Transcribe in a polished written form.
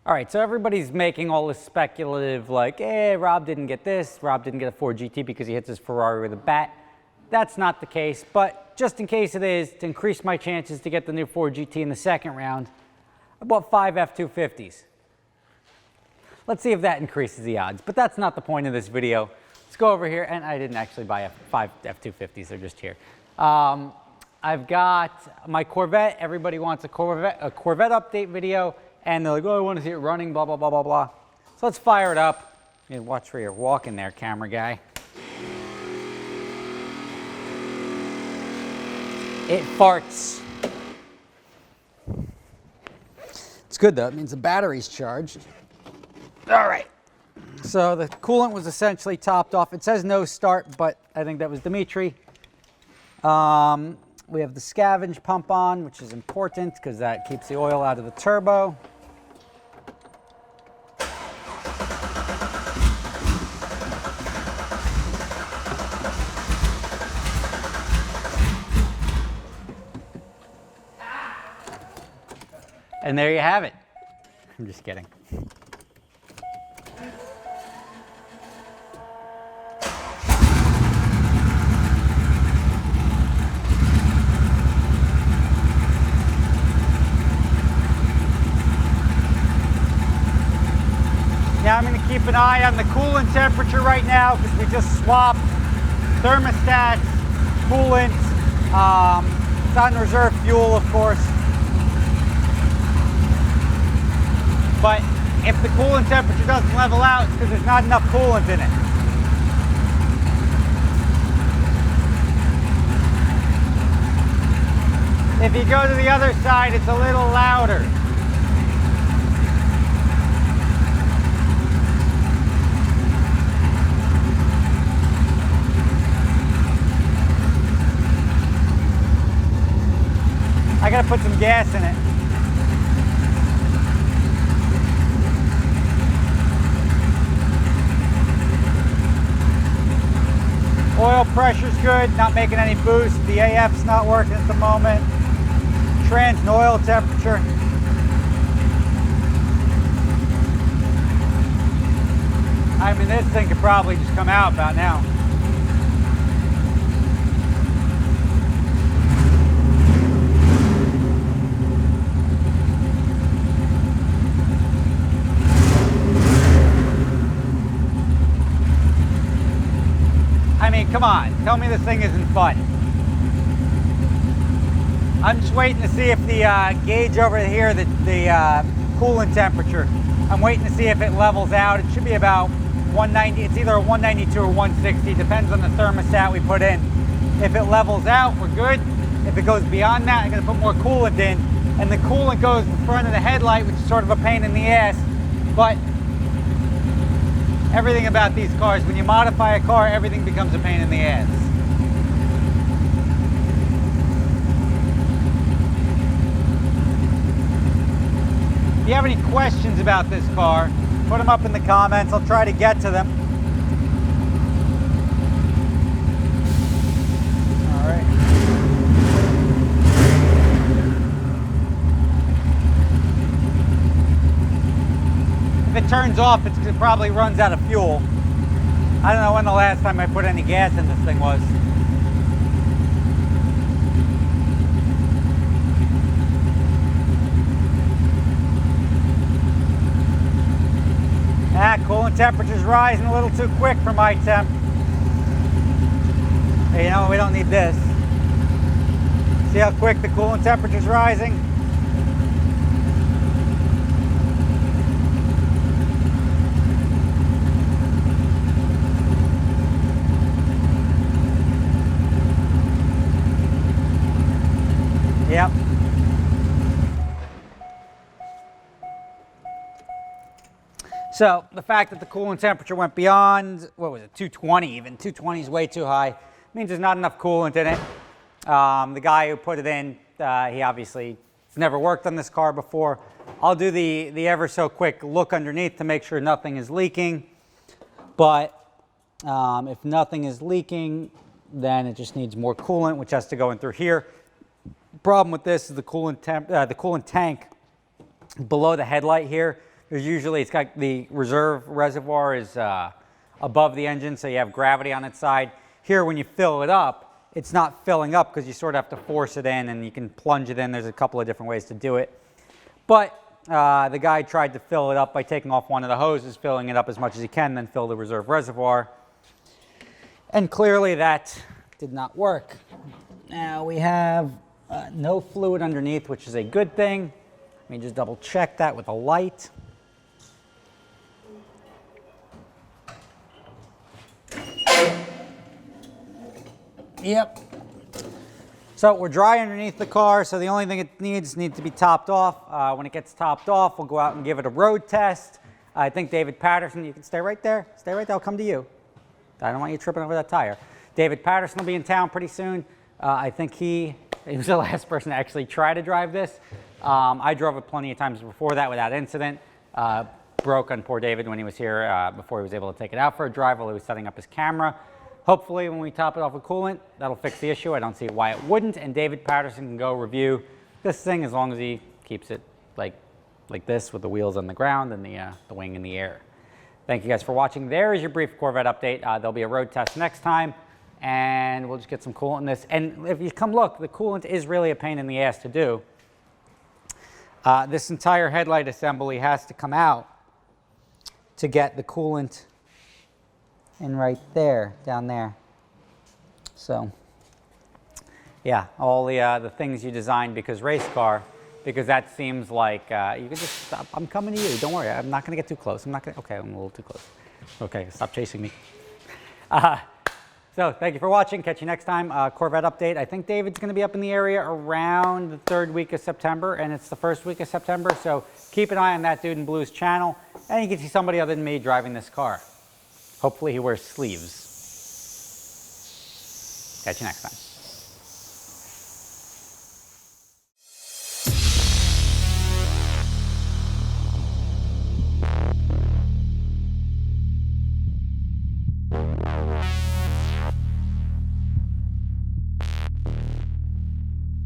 All right, so everybody's making all this speculative, like, eh, Rob didn't get this, Rob didn't get a Ford GT because he hits his Ferrari with a bat. That's not the case, but just in case it is, to increase my chances to get the new Ford GT in the second round, I bought 5 F-250s. Let's see if that increases the odds, but that's not the point of this video. Let's go over here, and I didn't actually buy 5 F-250s, they're just here. I've got my Corvette. Everybody wants a Corvette update video, and they're like, oh, I want to see it running, blah, blah, blah, blah, blah. So let's fire it up. You watch where you're walking there, camera guy. It farts. It's good though, it means the battery's charged. All right, so the coolant was essentially topped off. It says no start, but I think that was Dimitri. We have the scavenge pump on, which is important because that keeps the oil out of the turbo. And there you have it. I'm just kidding. Now I'm going to keep an eye on the coolant temperature right now because we just swapped thermostats, coolant. It's on reserve fuel, of course. But if the coolant temperature doesn't level out, it's because there's not enough coolant in it. If you go to the other side, it's a little louder. I gotta put some gas in it. Oil pressure's good, not making any boost. The AF's not working at the moment. Trans and oil temperature. I mean, this thing could probably just come out about now. I mean, come on, tell me this thing isn't fun. I'm just waiting to see if the gauge over here, the coolant temperature, I'm waiting to see if it levels out. It should be about 190, it's either a 192 or 160, depends on the thermostat we put in. If it levels out, we're good. If it goes beyond that, I'm gonna put more coolant in, and the coolant goes in front of the headlight, which is sort of a pain in the ass, but everything about these cars, when you modify a car, everything becomes a pain in the ass. If you have any questions about this car, put them up in the comments. I'll try to get to them. All right. If it turns off, it's 'cause it probably runs out of fuel. I don't know when the last time I put any gas in this thing was. Coolant temperature's rising a little too quick for my temp. Hey, you know, we don't need this. See how quick the coolant temperature's rising? Yep. So the fact that the coolant temperature went beyond, what was it, 220 even, 220 is way too high, means there's not enough coolant in it. The guy who put it in, he obviously has never worked on this car before. I'll do the ever so quick look underneath to make sure nothing is leaking. But if nothing is leaking, then it just needs more coolant, which has to go in through here. Problem with this is the coolant tank below the headlight here. There's usually, it's got the reserve reservoir is above the engine, so you have gravity on its side. Here, when you fill it up, it's not filling up because you sort of have to force it in, and you can plunge it in. There's a couple of different ways to do it. But the guy tried to fill it up by taking off one of the hoses, filling it up as much as he can, then fill the reserve reservoir. And clearly that did not work. Now we have no fluid underneath, which is a good thing. Let me just double check that with a light. Yep. So we're dry underneath the car, so the only thing it needs to be topped off. When it gets topped off, we'll go out and give it a road test. I think David Patterson, you can stay right there. Stay right there, I'll come to you. I don't want you tripping over that tire. David Patterson will be in town pretty soon. I think he was the last person to actually try to drive this. I drove it plenty of times before that without incident. Broke on poor David when he was here before he was able to take it out for a drive while he was setting up his camera. Hopefully when we top it off with coolant, that'll fix the issue. I don't see why it wouldn't, and David Patterson can go review this thing as long as he keeps it like this with the wheels on the ground and the wing in the air. Thank you guys for watching. There is your brief Corvette update. There'll be a road test next time, and we'll just get some coolant in this. And if you come look, the coolant is really a pain in the ass to do. This entire headlight assembly has to come out to get the coolant in right there, down there. So, yeah, all the things you designed because race car, because that seems like you can just stop. I'm coming to you. Don't worry. I'm not going to get too close. Okay, I'm a little too close. Okay, stop chasing me. So thank you for watching. Catch you next time. Corvette update. I think David's going to be up in the area around the 3rd week of September, and it's the 1st week of September. So keep an eye on that Dude in Blue's channel, and you can see somebody other than me driving this car. Hopefully he wears sleeves. Catch you next time.